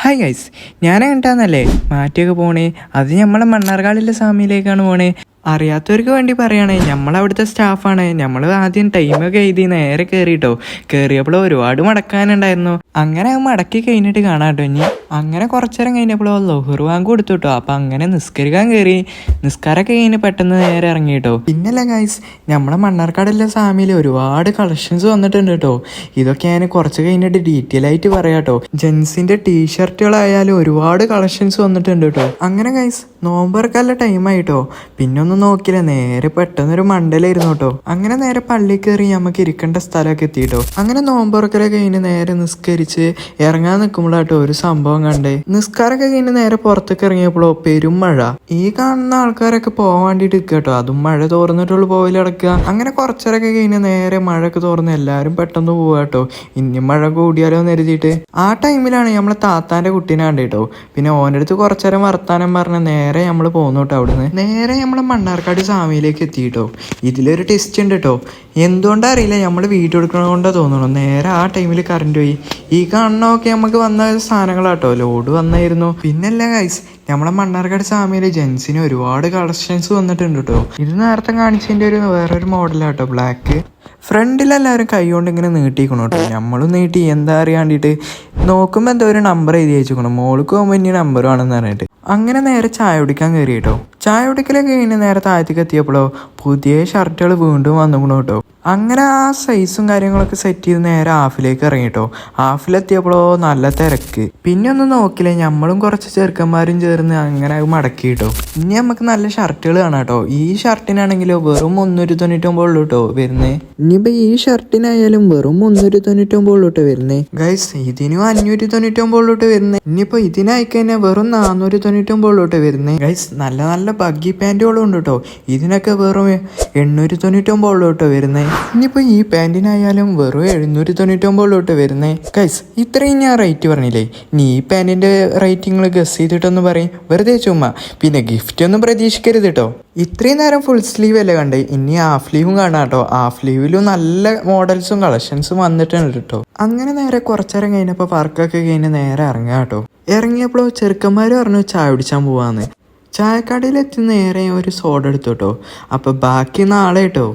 Hi guys, ഞാൻ കണ്ടാന്നല്ലേ മാറ്റിയൊക്കെ പോണേ. അത് നമ്മളെ മണ്ണാർക്കാടിലെ സാമിയിലേക്കാണ് പോണേ. അറിയാത്തവർക്ക് വേണ്ടി പറയുകയാണേ, നമ്മളവിടുത്തെ സ്റ്റാഫാണ്. നമ്മൾ ആദ്യം ടൈമൊക്കെ എഴുതി നേരെ കയറിയിട്ടോ. കയറിയപ്പോൾ ഒരുപാട് മടക്കാനുണ്ടായിരുന്നു. അങ്ങനെ മടക്കി കഴിഞ്ഞിട്ട് കാണാം കേട്ടോ. ഇനി അങ്ങനെ കുറച്ചേരം കഴിഞ്ഞപ്പോൾ ലൊഹർ വാങ്ക് കൊടുത്തു കേട്ടോ. അപ്പം അങ്ങനെ നിസ്കരിക്കാൻ കയറി. നിസ്കാരമൊക്കെ കഴിഞ്ഞ് പെട്ടെന്ന് നേരെ ഇറങ്ങി കേട്ടോ. പിന്നല്ല ഗൈസ്, നമ്മളെ മണ്ണാർക്കാടിലെ സാമിയിൽ ഒരുപാട് കളക്ഷൻസ് വന്നിട്ടുണ്ട് കേട്ടോ. ഇതൊക്കെ ഞാൻ കുറച്ച് കഴിഞ്ഞിട്ട് ഡീറ്റെയിൽ ആയിട്ട് പറയാം കേട്ടോ. ജെൻസിൻ്റെ ടീഷർട്ടുകളായാലും ഒരുപാട് കളക്ഷൻസ് വന്നിട്ടുണ്ട് കേട്ടോ. അങ്ങനെ ഗൈസ്, നോമ്പറക്കാനുള്ള ടൈമായിട്ടോ. പിന്നൊന്നും നോക്കില്ല, നേരെ പെട്ടെന്നൊരു മണ്ടലായിരുന്നു കേട്ടോ. അങ്ങനെ നേരെ പള്ളി കയറി നമുക്ക് ഇരിക്കേണ്ട സ്ഥലമൊക്കെ എത്തിയിട്ടോ. അങ്ങനെ നോമ്പറക്കലൊക്കെ കഴിഞ്ഞ് നേരെ നിസ്കരിച്ച് ഇറങ്ങാൻ നിൽക്കുമ്പോഴാട്ടോ ഒരു സംഭവം കണ്ടേ. നിസ്കാരമൊക്കെ കഴിഞ്ഞ് നേരെ പുറത്തേക്ക് ഇറങ്ങിയപ്പോഴോ പെരും മഴ. ഈ കാണുന്ന ആൾക്കാരൊക്കെ പോകാൻ വേണ്ടിയിട്ട് നിൽക്കുക കേട്ടോ. അതും മഴ തോർന്നിട്ടുള്ളൂ പോയിലടക്കുക. അങ്ങനെ കുറച്ചേരൊക്കെ കഴിഞ്ഞ് നേരെ മഴയൊക്കെ തോർന്ന് എല്ലാവരും പെട്ടെന്ന് പോവാ കേട്ടോ. ഇനി മഴ കൂടിയാലോ എന്ന് കരുതിയിട്ട്. ആ ടൈമിലാണ് നമ്മളെ താത്താന്റെ കുട്ടീനെ കണ്ടിട്ടോ. പിന്നെ ഓൻ്റെ അടുത്ത് കുറച്ചേരം വർത്താനം പറഞ്ഞ് നേരെ നമ്മൾ പോന്നു കേട്ടോ. അവിടുന്ന് നേരെ നമ്മളെ മണ്ണാർക്കാട് സാമിയിലേക്ക് എത്തിയിട്ടോ. ഇതിലൊരു ടെസ്റ്റ് ഉണ്ട് കേട്ടോ. എന്തുകൊണ്ടാ അറിയില്ല, നമ്മൾ വീഡിയോ എടുക്കണത് കൊണ്ടാ തോന്നണം. നേരെ ആ ടൈമിൽ കറണ്ട് പോയി. ഈ കാണണമൊക്കെ നമുക്ക് വന്ന സാധനങ്ങളാട്ടോ, ലോഡ് വന്നായിരുന്നു. പിന്നല്ല ഗൈസ്, നമ്മളെ മണ്ണാർക്കാട് സാമിയിൽ ജെൻസിന് ഒരുപാട് കളക്ഷൻസ് വന്നിട്ടുണ്ട് കേട്ടോ. ഇത് നേരത്തെ കാണിച്ചതിൻ്റെ വേറൊരു മോഡലാട്ടോ, ബ്ലാക്ക്. ഫ്രണ്ടിലെല്ലാവരും കൈ കൊണ്ട് ഇങ്ങനെ നീട്ടിക്കണം കേട്ടോ. നമ്മളും നീട്ടി എന്താ അറിയാണ്ടിട്ട് നോക്കുമ്പോൾ എന്തോ ഒരു നമ്പർ എഴുതി വെച്ചിരിക്കണം. മോൾക്ക് പോകുമ്പോൾ ഇനി നമ്പർ വേണമെന്ന് പറഞ്ഞിട്ട് അങ്ങനെ നേരെ ചായ കുടിക്കാൻ കയറി കേട്ടോ. ചായ കുടിക്കലൊക്കെ കഴിഞ്ഞ് നേരെ താഴത്തേക്ക് എത്തിയപ്പോഴോ പുതിയ ഷർട്ടുകൾ വീണ്ടും വന്നുകൂണോ കേട്ടോ. അങ്ങനെ ആ സൈസും കാര്യങ്ങളൊക്കെ സെറ്റ് ചെയ്ത് നേരെ ഹാഫിലേക്ക് ഇറങ്ങി കേട്ടോ. ഹാഫിലെത്തിയപ്പോഴോ നല്ല തിരക്ക്. പിന്നെ ഒന്നും നോക്കില്ല, നമ്മളും കുറച്ച് ചെറുക്കന്മാരും ചേർന്ന് അങ്ങനെ മടക്കി കേട്ടോ. ഇനി നമുക്ക് നല്ല ഷർട്ടുകൾ കാണാം കേട്ടോ. ഈ ഷർട്ടിനാണെങ്കിലോ വെറും 399 ഉള്ളൂ കേട്ടോ വരുന്നേ. ഇനിയിപ്പോൾ ഈ ഷർട്ടിനായാലും വെറും 399 ഉള്ളൂ കേട്ടോ വരുന്നേ. ഗൈസ്, ഇതിനും 599 ഉള്ളൂ കേട്ടോ വരുന്നേ. ഇനിയിപ്പോൾ ഇതിനായിക്കഴിഞ്ഞാൽ വെറും 499 ഉള്ളൂ കേട്ടോ വരുന്നേ. ഗൈസ്, നല്ല നല്ല ബഗ്ഗി പാൻറ്റുകളും ഉണ്ട് കേട്ടോ. ഇതിനൊക്കെ വെറും 899 ഉള്ളൂ കേട്ടോ വരുന്നേ. ഇനിയിപ്പോൾ ഈ പാൻറ്റിനായാലും വെറും 799 ഉള്ളൂ കേട്ടോ വരുന്നേ. ഗൈസ്, ഇത്രയും ഞാൻ റേറ്റ് പറഞ്ഞില്ലേ. ഇനി ഈ പാൻറ്റിൻ്റെ റേറ്റിങ്ങൾ ഗസ് ചെയ്തിട്ടൊന്ന് പറയും, വെറുതെ ചുമ്മാ. പിന്നെ ഗിഫ്റ്റ് ഒന്നും പ്രതീക്ഷിക്കരുത് കേട്ടോ. ഇത്രയും നേരം ഫുൾ സ്ലീവ് അല്ലേ കണ്ടേ, ഇനി ഹാഫ് സ്ലീവും കാണാം കേട്ടോ. ഹാഫ് സ്ലീവിലും നല്ല മോഡൽസും കളക്ഷൻസും വന്നിട്ടുണ്ട് കേട്ടോ. അങ്ങനെ നേരെ കുറച്ചേരം കഴിഞ്ഞപ്പോൾ വർക്കൊക്കെ കഴിഞ്ഞ് നേരെ ഇറങ്ങാം കേട്ടോ. ഇറങ്ങിയപ്പോൾ ചെറുക്കന്മാർ പറഞ്ഞു ചായ കുടിച്ചാൻ പോവാന്ന്. ചായക്കടയിലെത്തി നേരെ ഒരു സോഡ എടുത്തു കേട്ടോ. അപ്പോൾ ബാക്കി നാളെ കേട്ടോ.